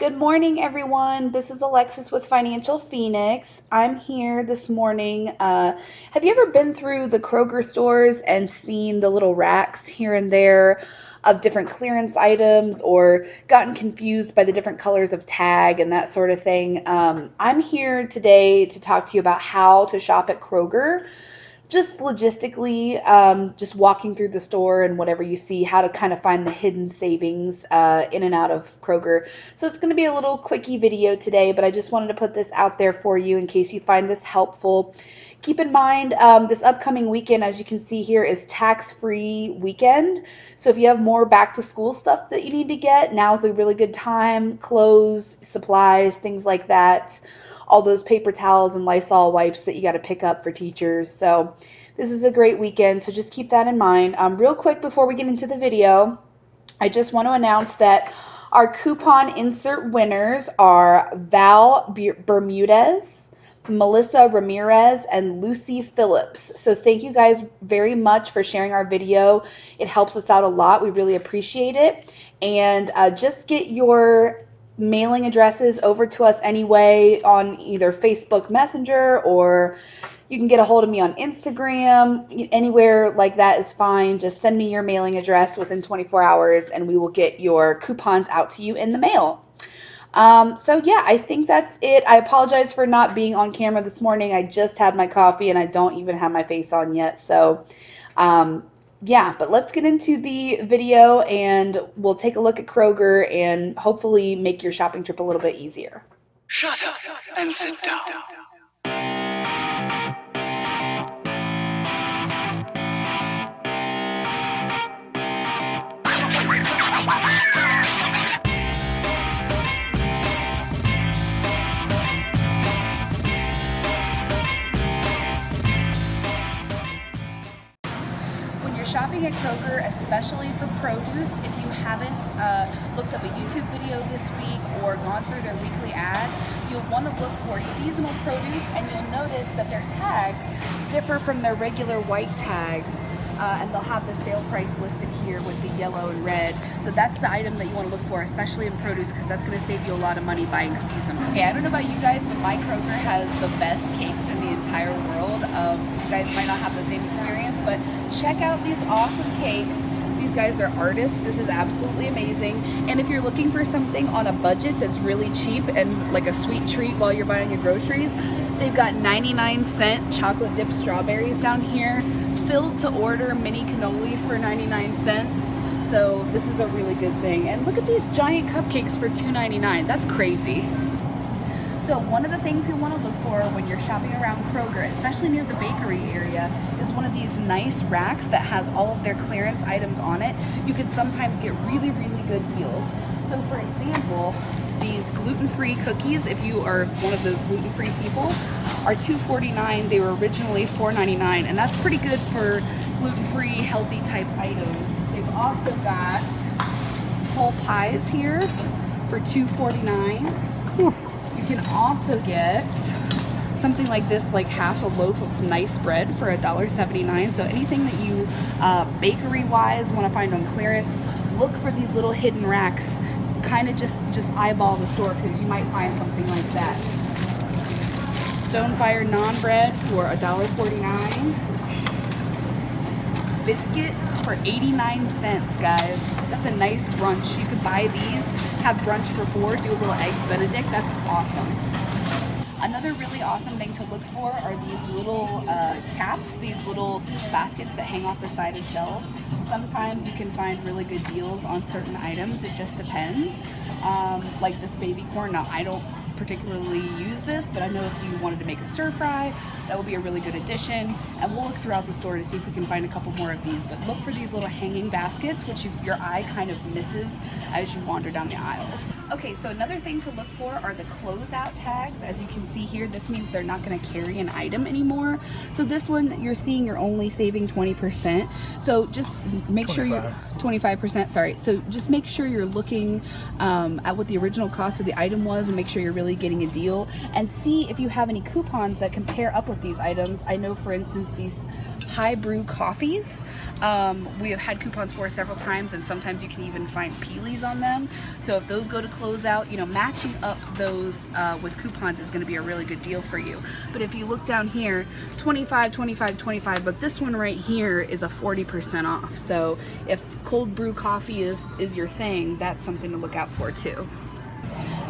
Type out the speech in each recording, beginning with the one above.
Good morning, everyone. This is Alexis with Financial Phoenix. I'm here this morning. Have you ever been through the Kroger stores and seen the little racks here and there of different clearance items or gotten confused by the different colors of tag and that sort of thing? I'm here today to talk to you about how to shop at Kroger just logistically, just walking through the store and whatever you see, how to kind of find the hidden savings in and out of Kroger. So it's going to be a little quickie video today, but I just wanted to put this out there for you in case you find this helpful. Keep in mind, this upcoming weekend, as you can see here, is tax-free weekend. So if you have more back-to-school stuff that you need to get, now's a really good time. Clothes, supplies, things like that, all those paper towels and Lysol wipes that you got to pick up for teachers. So this is a great weekend, so just keep that in mind. Real quick before we get into the video, I just want to announce that our coupon insert winners are Val Bermudez, Melissa Ramirez, and Lucy Phillips. So thank you guys very much for sharing our video. It helps us out a lot. We really appreciate it. And just get your mailing addresses over to us anyway on either Facebook Messenger, or you can get a hold of me on Instagram. Anywhere like that is fine. Just send me your mailing address within 24 hours and we will get your coupons out to you in the mail. So yeah, I think that's it. I apologize for not being on camera this morning. I just had my coffee and I don't even have my face on yet. So yeah, but let's get into the video and we'll take a look at Kroger and hopefully make your shopping trip a little bit easier. Shut up and sit down. Shopping at Kroger, especially for produce, if you haven't looked up a YouTube video this week or gone through their weekly ad, you'll want to look for seasonal produce, and you'll notice that their tags differ from their regular white tags. And they'll have the sale price listed here with the yellow and red. So that's the item that you want to look for, especially in produce, because that's going to save you a lot of money buying seasonal. Okay, I don't know about you guys, but my Kroger has the best cakes in the entire world. You guys might not have the same experience, but check out these awesome cakes. These guys are artists. This is absolutely amazing. And if you're looking for something on a budget that's really cheap and like a sweet treat while you're buying your groceries, they've got 99-cent chocolate dipped strawberries down here, filled to order mini cannolis for 99 cents. So this is a really good thing. And look at these giant cupcakes for $2.99. That's crazy. So one of the things you want to look for when you're shopping around Kroger, especially near the bakery area, is one of these nice racks that has all of their clearance items on it. You could sometimes get really, really good deals. So for example, these gluten-free cookies, if you are one of those gluten-free people, are $2.49. They were originally $4.99, and that's pretty good for gluten-free, healthy type items. They've also got whole pies here for $2.49. You can also get something like this, like half a loaf of nice bread for $1.79. So anything that you bakery-wise want to find on clearance, look for these little hidden racks. Kind of just eyeball the store because you might find something like that. Stonefire naan bread for $1.49. Biscuits for 89 cents, guys. That's a nice brunch. You could buy these, have brunch for 4, do a little eggs benedict. That's awesome. Another really awesome thing to look for are these little caps, these little baskets that hang off the side of shelves. Sometimes you can find really good deals on certain items. It just depends. Like this baby corn. Now, I don't particularly use this, but I know if you wanted to make a stir fry, that would be a really good addition. And we'll look throughout the store to see if we can find a couple more of these. But look for these little hanging baskets, which your eye kind of misses as you wander down the aisles. Okay, so another thing to look for are the closeout tags. As you can see here, this means they're not going to carry an item anymore. So this one, you're seeing you're only saving 20%. So just make sure you're 25%, sorry. So just make sure you're looking at what the original cost of the item was and make sure you're really getting a deal, and see if you have any coupons that can pair up with these items. I know, for instance, these high brew coffees, we have had coupons for several times, and sometimes you can even find Peelies on them. So if those go to close out, matching up those with coupons is going to be a really good deal for you. But if you look down here, 25, 25, 25, but this one right here is a 40% off. So if cold brew coffee is your thing, that's something to look out for too.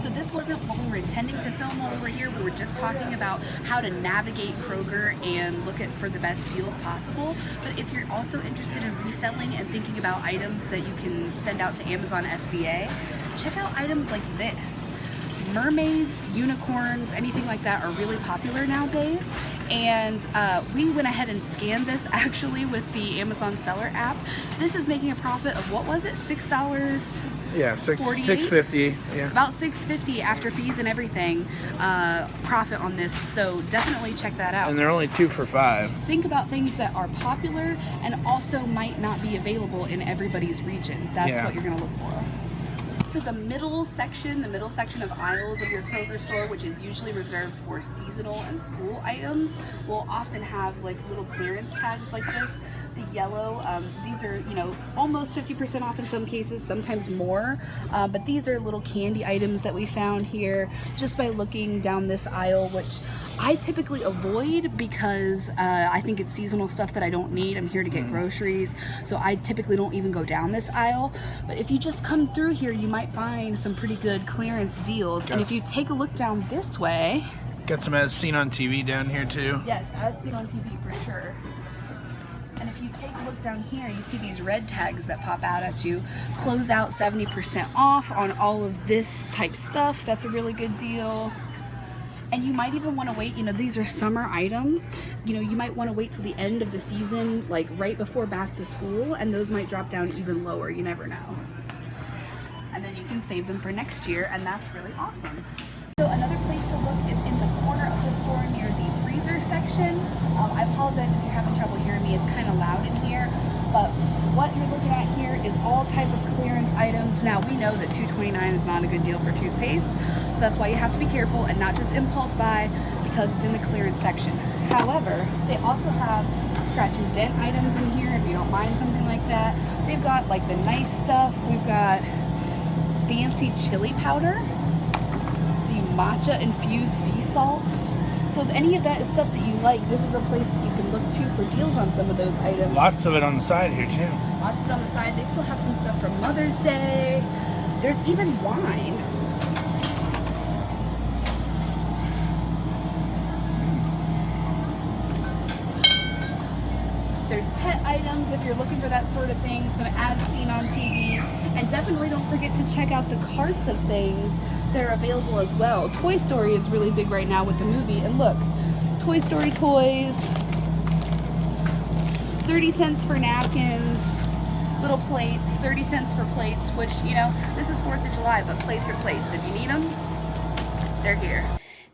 So this wasn't what we were intending to film while we were here. We were just talking about how to navigate Kroger and look for the best deals possible. But if you're also interested in reselling and thinking about items that you can send out to Amazon FBA, check out items like this. Mermaids, unicorns, anything like that are really popular nowadays. And we went ahead and scanned this actually with the Amazon seller app. This is making a profit of, what was it, $6? Yeah, $6.50. Yeah, about $6.50 after fees and everything, profit on this. So definitely check that out. and they're only 2 for $5. Think about things that are popular and also might not be available in everybody's region. That's what you're going to look for. So the middle section of aisles of your Kroger store, which is usually reserved for seasonal and school items, will often have like little clearance tags like this. The yellow, these are, almost 50% off in some cases, sometimes more. But these are little candy items that we found here just by looking down this aisle, which I typically avoid because I think it's seasonal stuff that I don't need. I'm here to get groceries, so I typically don't even go down this aisle. But if you just come through here, you might find some pretty good clearance deals. And if you take a look down this way, Got some As Seen on TV down here too. yes, as seen on TV for sure. And if you take a look down here, you see these red tags that pop out at you. Close out 70% off on all of this type stuff. That's a really good deal. And you might even want to wait, these are summer items. You might want to wait till the end of the season, like right before back to school, and those might drop down even lower. You never know. And then you can save them for next year, and that's really awesome. So another place to look is in the corner of the store near the freezer section. I apologize if you're having trouble hearing me. It's kind of loud in here. But what you're looking at here is all type of clearance items. Now, we know that $2.29 is not a good deal for toothpaste. So that's why you have to be careful and not just impulse buy because it's in the clearance section. However, they also have scratch and dent items in here if you don't mind something like that. They've got like the nice stuff. We've got fancy chili powder, the matcha infused sea salt. So if any of that is stuff that you like, this is a place that you can look to for deals on some of those items. Lots of it on the side here too. Lots of it on the side. They still have some stuff from Mother's Day. There's even wine. There's pet items if you're looking for that sort of thing, some As Seen on TV. And definitely don't forget to check out the carts of things that are available as well. Toy Story is really big right now with the movie. And look, Toy Story toys, 30 cents for napkins, little plates, 30 cents for plates, which, this is 4th of July, but plates are plates. If you need them, they're here.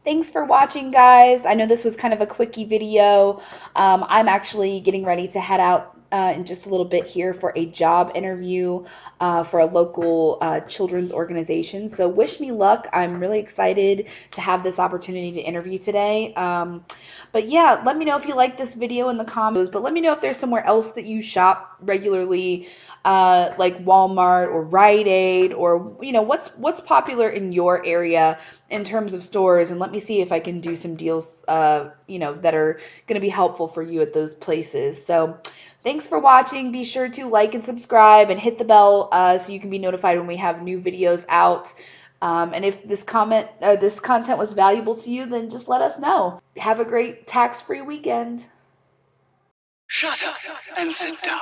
Thanks for watching, guys. I know this was kind of a quickie video. I'm actually getting ready to head out in just a little bit here for a job interview for a local children's organization. So wish me luck. I'm really excited to have this opportunity to interview today. But yeah, let me know if you like this video in the comments. But let me know if there's somewhere else that you shop regularly, like Walmart or Rite Aid, or what's popular in your area in terms of stores, and let me see if I can do some deals that are going to be helpful for you at those places. So thanks for watching. Be sure to like and subscribe and hit the bell so you can be notified when we have new videos out. And if this content was valuable to you, then just let us know. Have a great tax-free weekend. Shut up and sit down.